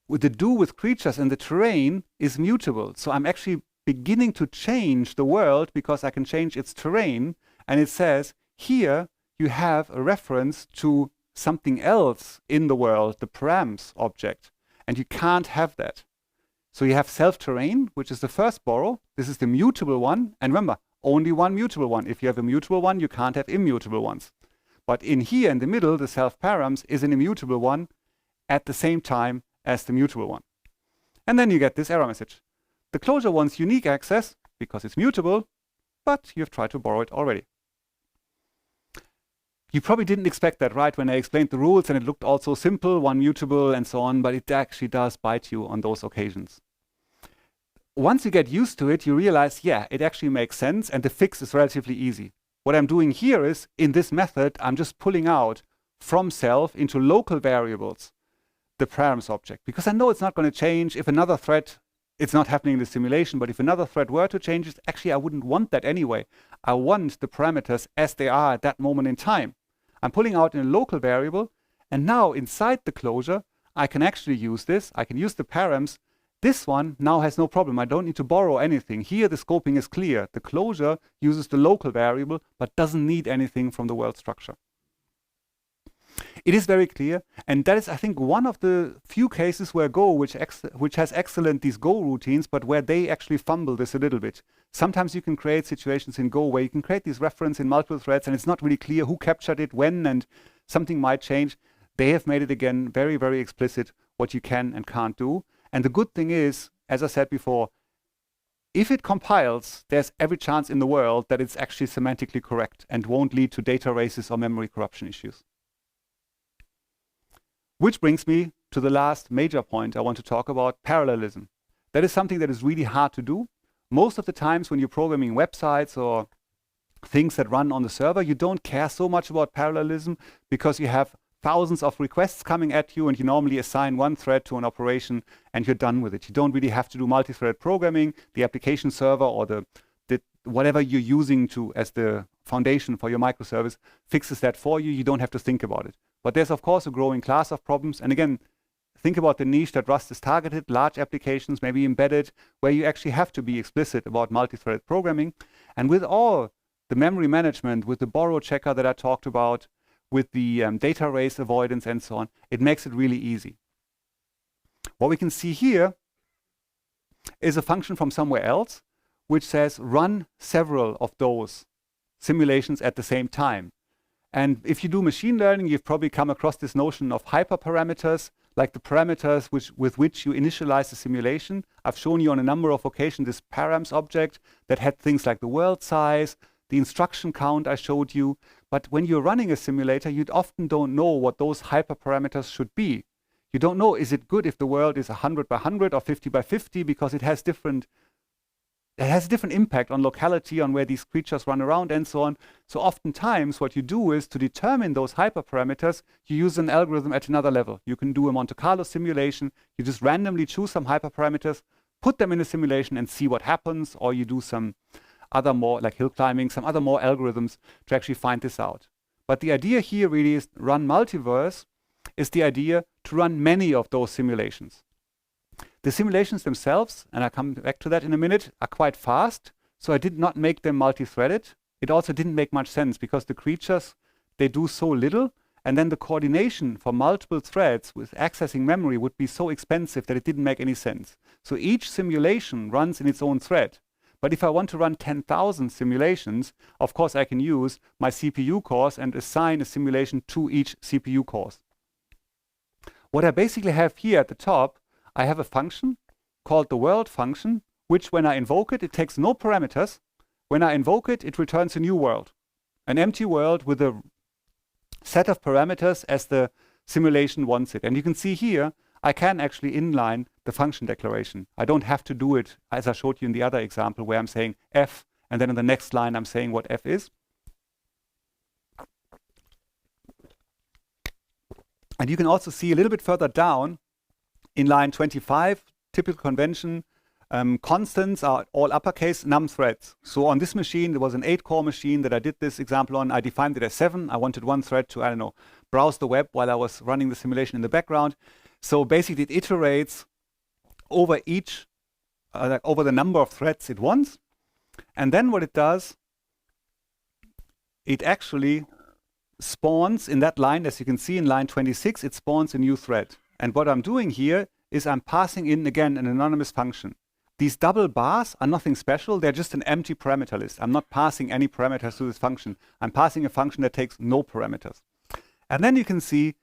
with the do with creatures and the terrain is mutable. So I'm actually beginning to change the world because I can change its terrain. And it says, here you have a reference to something else in the world, the params object, and you can't have that. So you have self-terrain, which is the first borrow. This is the mutable one. And remember, only one mutable one. If you have a mutable one, you can't have immutable ones. But in here in the middle, the self-params is an immutable one at the same time as the mutable one. And then you get this error message. The closure wants unique access because it's mutable, but you've tried to borrow it already. You probably didn't expect that, right, when I explained the rules and it looked all so simple, one mutable and so on, but it actually does bite you on those occasions. Once you get used to it, you realize, yeah, it actually makes sense and the fix is relatively easy. What I'm doing here is, in this method, I'm just pulling out from self into local variables the params object, because I know it's not going to change if another thread, it's not happening in the simulation, but if another thread were to change it, actually I wouldn't want that anyway. I want the parameters as they are at that moment in time. I'm pulling out in a local variable, and now inside the closure, I can actually use this. I can use the params. This one now has no problem. I don't need to borrow anything. Here the scoping is clear. The closure uses the local variable, but doesn't need anything from the world structure. It is very clear, and that is, I think, one of the few cases where Go, which has excellent these Go routines, but where they actually fumble this a little bit. Sometimes you can create situations in Go where you can create these reference in multiple threads, and it's not really clear who captured it, when, and something might change. They have made it, again, very, very explicit what you can and can't do. And the good thing is, as I said before, if it compiles, there's every chance in the world that it's actually semantically correct and won't lead to data races or memory corruption issues. Which brings me to the last major point I want to talk about, parallelism. That is something that is really hard to do. Most of the times when you're programming websites or things that run on the server, you don't care so much about parallelism because you have thousands of requests coming at you and you normally assign one thread to an operation and you're done with it. You don't really have to do multi-thread programming. The application server or the whatever you're using as the foundation for your microservice fixes that for you. You don't have to think about it. But there's, of course, a growing class of problems. And again, think about the niche that Rust is targeted, large applications, maybe embedded, where you actually have to be explicit about multi-thread programming. And with all the memory management, with the borrow checker that I talked about, with the data race avoidance and so on, it makes it really easy. What we can see here is a function from somewhere else, which says run several of those simulations at the same time. And if you do machine learning, you've probably come across this notion of hyperparameters, like the parameters with which you initialize the simulation. I've shown you on a number of occasions this params object that had things like the world size, the instruction count I showed you. But when you're running a simulator, you often don't know what those hyperparameters should be. You don't know, is it good if the world is 100 by 100 or 50 by 50, because it has different impact on locality, on where these creatures run around and so on. So oftentimes what you do is to determine those hyperparameters, you use an algorithm at another level. You can do a Monte Carlo simulation. You just randomly choose some hyperparameters, put them in a simulation and see what happens, or you do some other more, like hill climbing, some other more algorithms to actually find this out. But the idea here really is run multiverse is the idea to run many of those simulations. The simulations themselves, and I'll come back to that in a minute, are quite fast. So I did not make them multi-threaded. It also didn't make much sense because the creatures, they do so little. And then the coordination for multiple threads with accessing memory would be so expensive that it didn't make any sense. So each simulation runs in its own thread. But if I want to run 10,000 simulations, of course I can use my CPU cores and assign a simulation to each CPU cores. What I basically have here at the top, I have a function called the world function, which when I invoke it, it takes no parameters. When I invoke it, it returns a new world, an empty world with a set of parameters as the simulation wants it. And you can see here, I can actually inline the function declaration. I don't have to do it as I showed you in the other example where I'm saying f, and then in the next line I'm saying what f is. And you can also see a little bit further down in line 25, typical convention, constants are all uppercase num threads. So on this machine, there was an 8-core machine that I did this example on. I defined it as 7. I wanted one thread to, I don't know, browse the web while I was running the simulation in the background. So basically it iterates over each, over the number of threads it wants. And then what it does, it actually spawns in that line, as you can see in line 26, it spawns a new thread. And what I'm doing here is I'm passing in, again, an anonymous function. These double bars are nothing special. They're just an empty parameter list. I'm not passing any parameters to this function. I'm passing a function that takes no parameters. And then you can see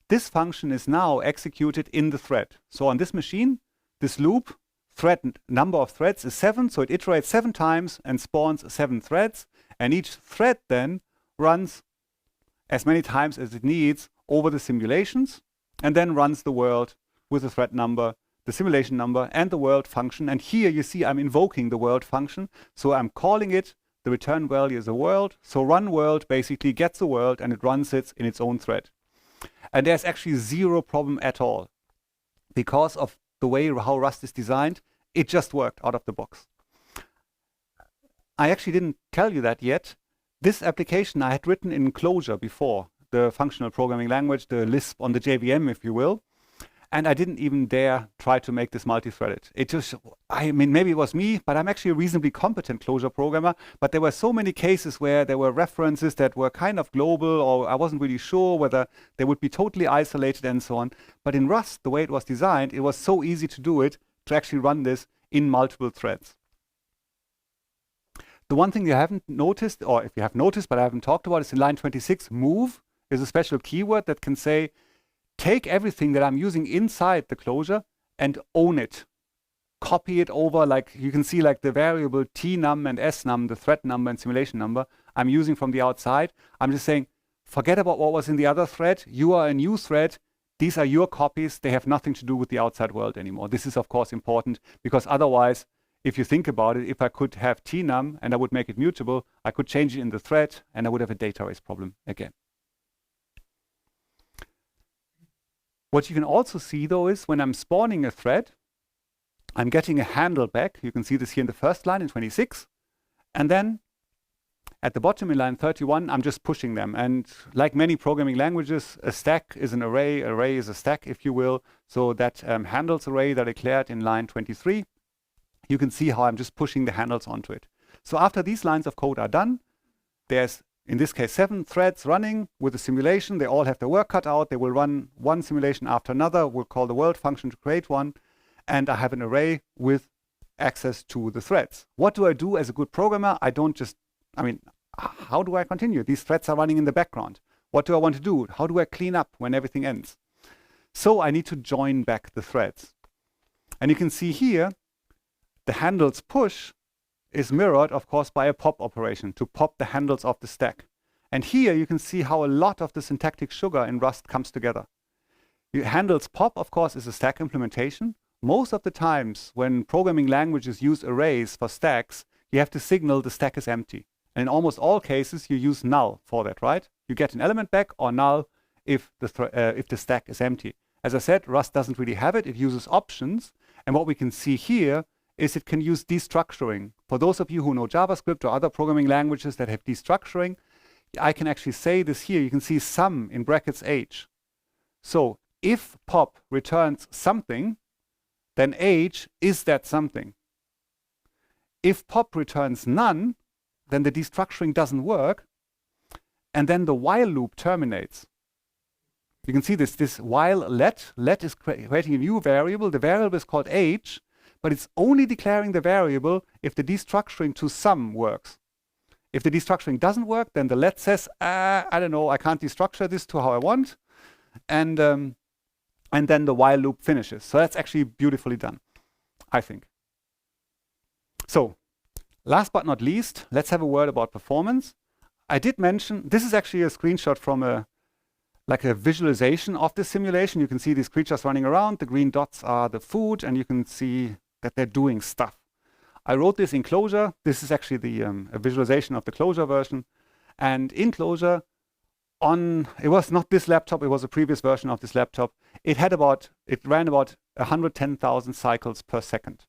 this function is now executed in the thread. So on this machine, this loop, thread number of threads is 7. So it iterates 7 times and spawns 7 threads. And each thread then runs as many times as it needs over the simulations, and then runs the world with the thread number, the simulation number, and the world function. And here you see I'm invoking the world function. So I'm calling it, the return value is a world. So run world basically gets the world and it runs it in its own thread. And there's actually zero problem at all. Because of the way how Rust is designed, it just worked out of the box. I actually didn't tell you that yet. This application I had written in Clojure before, the functional programming language, the Lisp on the JVM, if you will. And I didn't even dare try to make this multi-threaded. It just, I mean, maybe it was me, but I'm actually a reasonably competent Clojure programmer. But there were so many cases where there were references that were kind of global, or I wasn't really sure whether they would be totally isolated and so on. But in Rust, the way it was designed, it was so easy to do it, to actually run this in multiple threads. The one thing you haven't noticed, or if you have noticed, but I haven't talked about, is in line 26, move is a special keyword that can say, take everything that I'm using inside the Clojure and own it. Copy it over, like you can see like the variable tnum and snum, the thread number and simulation number I'm using from the outside. I'm just saying, forget about what was in the other thread. You are a new thread. These are your copies. They have nothing to do with the outside world anymore. This is, of course, important because otherwise, if you think about it, if I could have tnum and I would make it mutable, I could change it in the thread and I would have a data race problem again. What you can also see though is when I'm spawning a thread, I'm getting a handle back. You can see this here in the first line in 26. And then at the bottom in line 31, I'm just pushing them. And like many programming languages, a stack is an array is a stack, if you will. So that handles array that I declared in line 23. You can see how I'm just pushing the handles onto it. So after these lines of code are done, there's, in this case, 7 threads running with a simulation. They all have their work cut out. They will run one simulation after another. We'll call the world function to create one. And I have an array with access to the threads. What do I do as a good programmer? I don't just, I mean, how do I continue? These threads are running in the background. What do I want to do? How do I clean up when everything ends? So I need to join back the threads. And you can see here, the handles push is mirrored, of course, by a pop operation to pop the handles off the stack. And here you can see how a lot of the syntactic sugar in Rust comes together. Handles pop, of course, is a stack implementation. Most of the times when programming languages use arrays for stacks, you have to signal the stack is empty. And in almost all cases, you use null for that, right? You get an element back or null if the stack is empty. As I said, Rust doesn't really have it. It uses options. And what we can see here is it can use destructuring. For those of you who know JavaScript or other programming languages that have destructuring, I can actually say this here. You can see sum in brackets age. So if pop returns something, then age is that something. If pop returns none, then the destructuring doesn't work, and then the while loop terminates. You can see this while let is creating a new variable. The variable is called age, but it's only declaring the variable if the destructuring to sum works. If the destructuring doesn't work, then the let says, I don't know, I can't destructure this to how I want, and then the while loop finishes. So that's actually beautifully done, I think. So last but not least, let's have a word about performance. I did mention, this is actually a screenshot from a visualization of the simulation. You can see these creatures running around. The green dots are the food, and you can see that they're doing stuff. I wrote this in Clojure. This is actually a visualization of the Clojure version. And in Clojure, it was not this laptop, it was a previous version of this laptop. It ran about 110,000 cycles per second.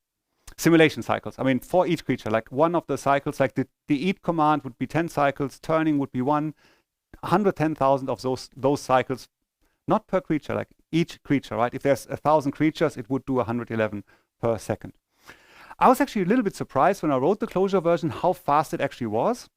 Simulation cycles. I mean, for each creature, like one of the cycles, like the eat command would be 10 cycles, turning would be 1, 110,000 of those cycles, not per creature, like each creature, right? If there's 1,000 creatures, it would do 111 per second. I was actually a little bit surprised when I wrote the Clojure version how fast it actually was.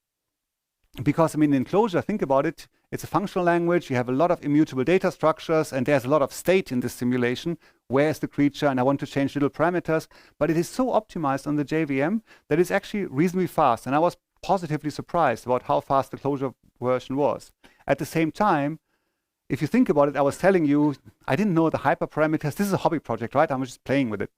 Because, I mean, in Clojure, think about it, it's a functional language, you have a lot of immutable data structures, and there's a lot of state in this simulation. where is the creature, and I want to change little parameters. But it is so optimized on the JVM that it's actually reasonably fast. And I was positively surprised about how fast the Clojure version was. At the same time, if you think about it, I was telling you, I didn't know the hyperparameters. This is a hobby project, right? I'm just playing with it.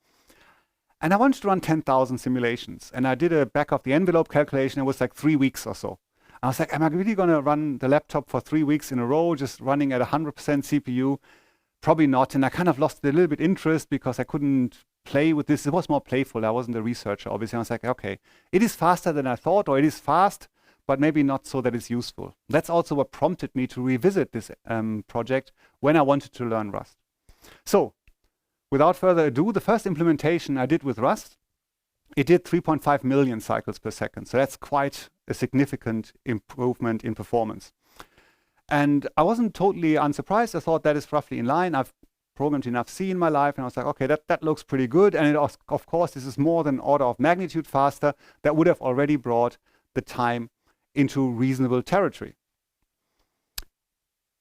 And I wanted to run 10,000 simulations. And I did a back of the envelope calculation. It was like 3 weeks or so. I was like, am I really going to run the laptop for 3 weeks in a row, just running at 100% CPU? Probably not. And I kind of lost a little bit interest because I couldn't play with this. It was more playful. I wasn't a researcher, obviously. I was like, okay, it is faster than I thought, or it is fast, but maybe not so that it's useful. That's also what prompted me to revisit this project when I wanted to learn Rust. So without further ado, the first implementation I did with Rust, it did 3.5 million cycles per second. So that's quite a significant improvement in performance. And I wasn't totally unsurprised. I thought that is roughly in line. I've programmed enough C in my life, and I was like, okay, that looks pretty good. And of course, this is more than order of magnitude faster. That would have already brought the time into reasonable territory.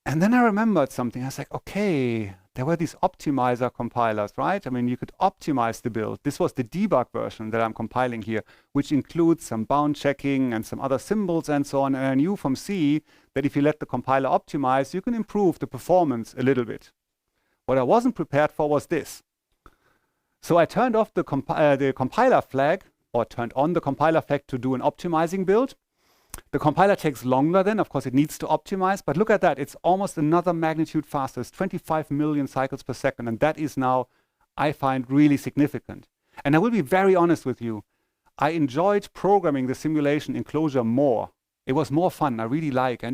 And then I remembered something. I was like, okay, there were these optimizer compilers, right? I mean, you could optimize the build. This was the debug version that I'm compiling here, which includes some bound checking and some other symbols and so on. And I knew from C that if you let the compiler optimize, you can improve the performance a little bit. What I wasn't prepared for was this. So I turned off the compiler flag, or turned on the compiler flag to do an optimizing build. The compiler takes longer then, of course it needs to optimize, but look at that, it's almost another magnitude faster. It's 25 million cycles per second, and that is now, I find, really significant. And I will be very honest with you, I enjoyed programming the simulation in Clojure more. It was more fun, I really like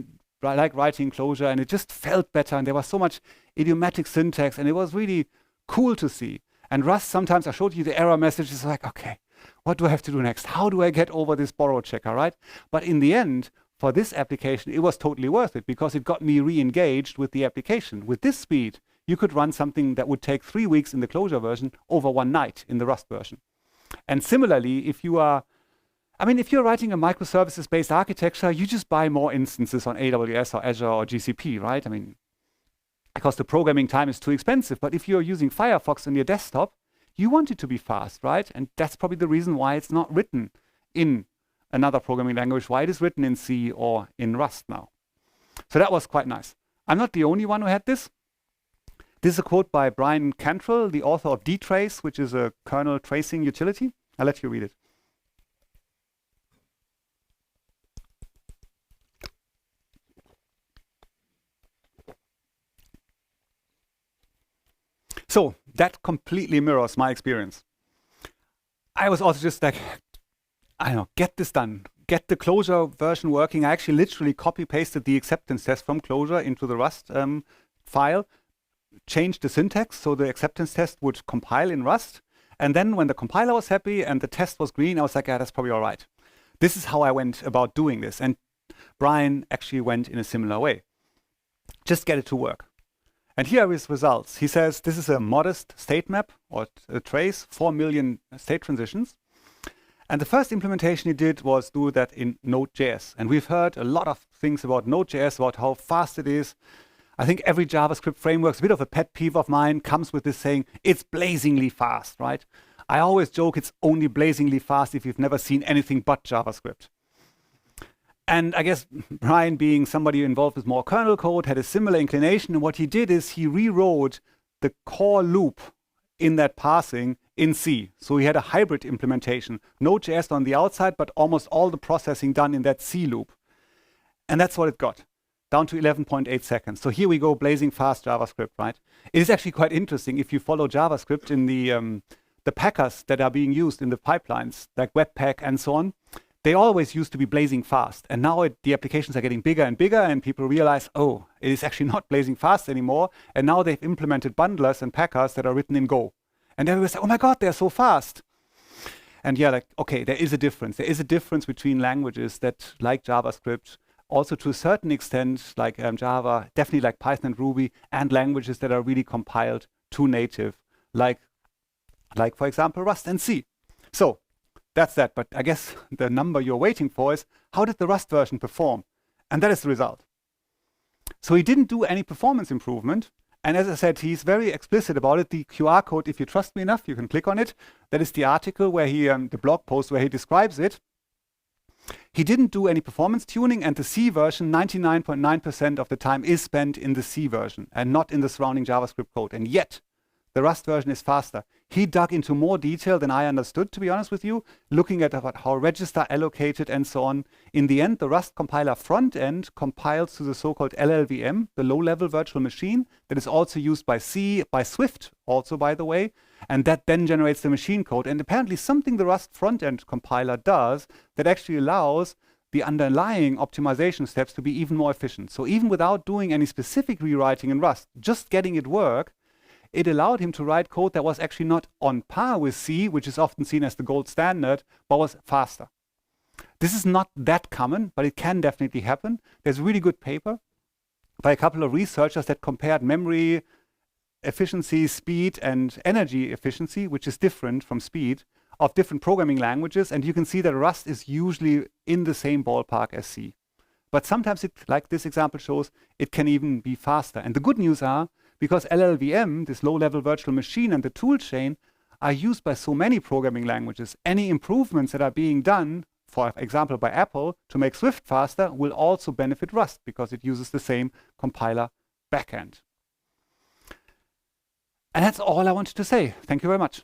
writing Clojure, and it just felt better, and there was so much idiomatic syntax, and it was really cool to see. And Rust, sometimes I showed you the error message, it's like, okay, what do I have to do next? How do I get over this borrow checker, right? But in the end, for this application, it was totally worth it because it got me re-engaged with the application. With this speed, you could run something that would take 3 weeks in the Clojure version over 1 night in the Rust version. And similarly, if you're writing a microservices-based architecture, you just buy more instances on AWS or Azure or GCP, right? I mean, because the programming time is too expensive. But if you're using Firefox on your desktop, you want it to be fast, right? And that's probably the reason why it's not written in another programming language, why it is written in C or in Rust now. So that was quite nice. I'm not the only one who had this. This is a quote by Brian Cantrell, the author of dtrace, which is a kernel tracing utility. I'll let you read it. So that completely mirrors my experience. I was also just like, I don't know, get this done. Get the Clojure version working. I actually literally copy-pasted the acceptance test from Clojure into the Rust file, changed the syntax so the acceptance test would compile in Rust. And then when the compiler was happy and the test was green, I was like, yeah, that's probably all right. This is how I went about doing this. And Brian actually went in a similar way. Just get it to work. And here are his results. He says this is a modest state map or a trace, 4 million state transitions. And the first implementation he did was do that in Node.js. And we've heard a lot of things about Node.js, about how fast it is. I think every JavaScript framework, a bit of a pet peeve of mine, comes with this saying, it's blazingly fast, right? I always joke it's only blazingly fast if you've never seen anything but JavaScript. And I guess Brian, being somebody involved with more kernel code, had a similar inclination. And what he did is he rewrote the core loop in that parsing in C. So he had a hybrid implementation, Node.js on the outside, but almost all the processing done in that C loop. And that's what it got, down to 11.8 seconds. So here we go, blazing fast JavaScript, right? It is actually quite interesting if you follow JavaScript in the packers that are being used in the pipelines, like Webpack and so on. They always used to be blazing fast. And now the applications are getting bigger and bigger, and people realize, oh, it is actually not blazing fast anymore. And now they've implemented bundlers and packers that are written in Go. And everyone say, oh my God, they're so fast. And yeah, like, okay, there is a difference. There is a difference between languages that, like JavaScript, also to a certain extent, like Java, definitely like Python and Ruby, and languages that are really compiled to native, like for example, Rust and C. So that's that. But I guess the number you're waiting for is, how did the Rust version perform? And that is the result. So he didn't do any performance improvement. And as I said, he's very explicit about it. The QR code, if you trust me enough, you can click on it. That is the article where he, the blog post where he describes it. He didn't do any performance tuning, and the C version, 99.9% of the time is spent in the C version and not in the surrounding JavaScript code. And yet, the Rust version is faster. He dug into more detail than I understood, to be honest with you, looking at how register allocated and so on. In the end, the Rust compiler front end compiles to the so-called LLVM, the low-level virtual machine, that is also used by C, by Swift also, by the way, and that then generates the machine code. And apparently something the Rust front end compiler does that actually allows the underlying optimization steps to be even more efficient. So even without doing any specific rewriting in Rust, just getting it work, it allowed him to write code that was actually not on par with C, which is often seen as the gold standard, but was faster. This is not that common, but it can definitely happen. There's a really good paper by a couple of researchers that compared memory efficiency, speed, and energy efficiency, which is different from speed, of different programming languages. And you can see that Rust is usually in the same ballpark as C. But sometimes, like this example shows, it can even be faster. And the good news are, because LLVM, this low-level virtual machine, and the tool chain are used by so many programming languages, any improvements that are being done, for example, by Apple, to make Swift faster will also benefit Rust because it uses the same compiler backend. And that's all I wanted to say. Thank you very much.